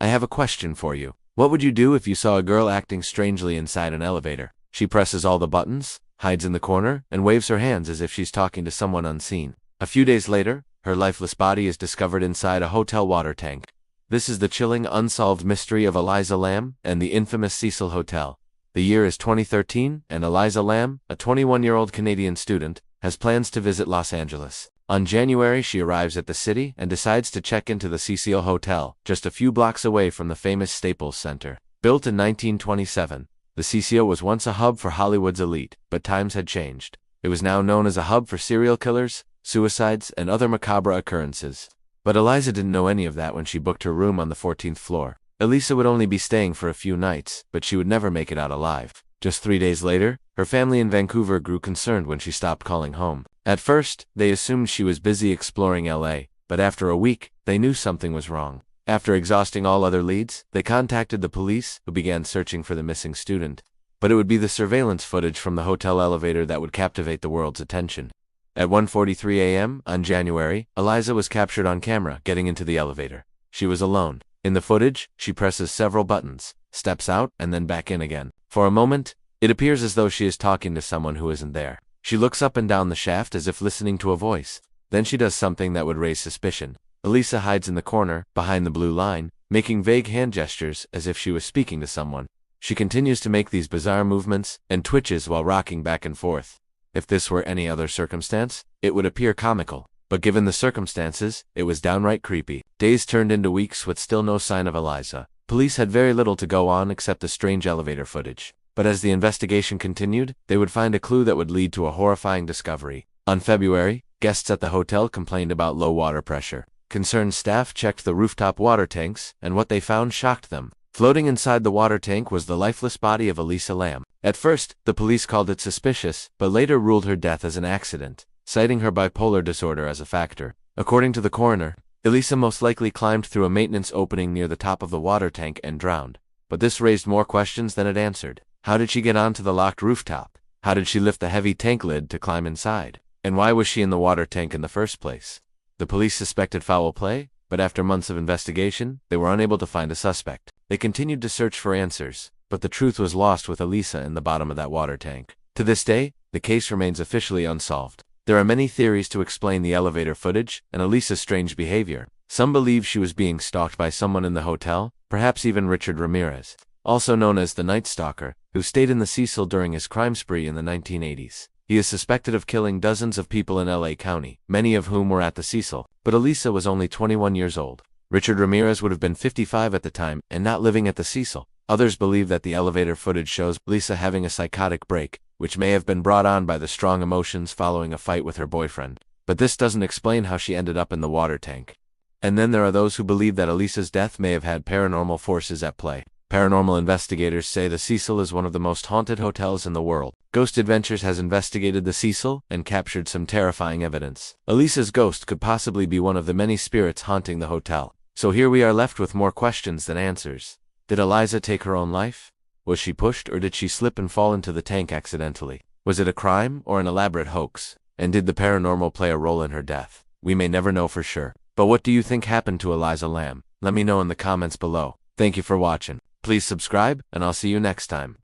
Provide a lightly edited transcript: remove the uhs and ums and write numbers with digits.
I have a question for you. What would you do if you saw a girl acting strangely inside an elevator? She presses all the buttons, hides in the corner, and waves her hands as if she's talking to someone unseen. A few days later, her lifeless body is discovered inside a hotel water tank. This is the chilling, unsolved mystery of Elisa Lam and the infamous Cecil Hotel. The year is 2013, and Elisa Lam, a 21-year-old Canadian student, has plans to visit Los Angeles. On January, she arrives at the city and decides to check into the Cecil Hotel, just a few blocks away from the famous Staples Center. Built in 1927, the Cecil was once a hub for Hollywood's elite, but times had changed. It was now known as a hub for serial killers, suicides, and other macabre occurrences. But Elisa didn't know any of that when she booked her room on the 14th floor. Elisa would only be staying for a few nights, but she would never make it out alive. Just 3 days later, her family in Vancouver grew concerned when she stopped calling home. At first, they assumed she was busy exploring LA, but after a week, they knew something was wrong. After exhausting all other leads, they contacted the police, who began searching for the missing student. But it would be the surveillance footage from the hotel elevator that would captivate the world's attention. At 1:43 a.m. on January, Elisa was captured on camera getting into the elevator. She was alone. In the footage, she presses several buttons, steps out, and then back in again. For a moment, it appears as though she is talking to someone who isn't there. She looks up and down the shaft as if listening to a voice. Then she does something that would raise suspicion. Elisa hides in the corner, behind the blue line, making vague hand gestures as if she was speaking to someone. She continues to make these bizarre movements and twitches while rocking back and forth. If this were any other circumstance, it would appear comical. But given the circumstances, it was downright creepy. Days turned into weeks with still no sign of Elisa. Police had very little to go on except the strange elevator footage. But as the investigation continued, they would find a clue that would lead to a horrifying discovery. On February, guests at the hotel complained about low water pressure. Concerned staff checked the rooftop water tanks, and what they found shocked them. Floating inside the water tank was the lifeless body of Elisa Lam. At first, the police called it suspicious, but later ruled her death as an accident, citing her bipolar disorder as a factor. According to the coroner, Elisa most likely climbed through a maintenance opening near the top of the water tank and drowned. But this raised more questions than it answered. How did she get onto the locked rooftop? How did she lift the heavy tank lid to climb inside? And why was she in the water tank in the first place? The police suspected foul play, but after months of investigation, they were unable to find a suspect. They continued to search for answers, but the truth was lost with Elisa in the bottom of that water tank. To this day, the case remains officially unsolved. There are many theories to explain the elevator footage and Elisa's strange behavior. Some believe she was being stalked by someone in the hotel, perhaps even Richard Ramirez, also known as the Night Stalker, who stayed in the Cecil during his crime spree in the 1980s. He is suspected of killing dozens of people in LA County, many of whom were at the Cecil, but Elisa was only 21 years old. Richard Ramirez would have been 55 at the time and not living at the Cecil. Others believe that the elevator footage shows Elisa having a psychotic break, which may have been brought on by the strong emotions following a fight with her boyfriend. But this doesn't explain how she ended up in the water tank. And then there are those who believe that Elisa's death may have had paranormal forces at play. Paranormal investigators say the Cecil is one of the most haunted hotels in the world. Ghost Adventures has investigated the Cecil and captured some terrifying evidence. Elisa's ghost could possibly be one of the many spirits haunting the hotel. So here we are left with more questions than answers. Did Elisa take her own life? Was she pushed, or did she slip and fall into the tank accidentally? Was it a crime or an elaborate hoax? And did the paranormal play a role in her death? We may never know for sure. But what do you think happened to Elisa Lam? Let me know in the comments below. Thank you for watching. Please subscribe, and I'll see you next time.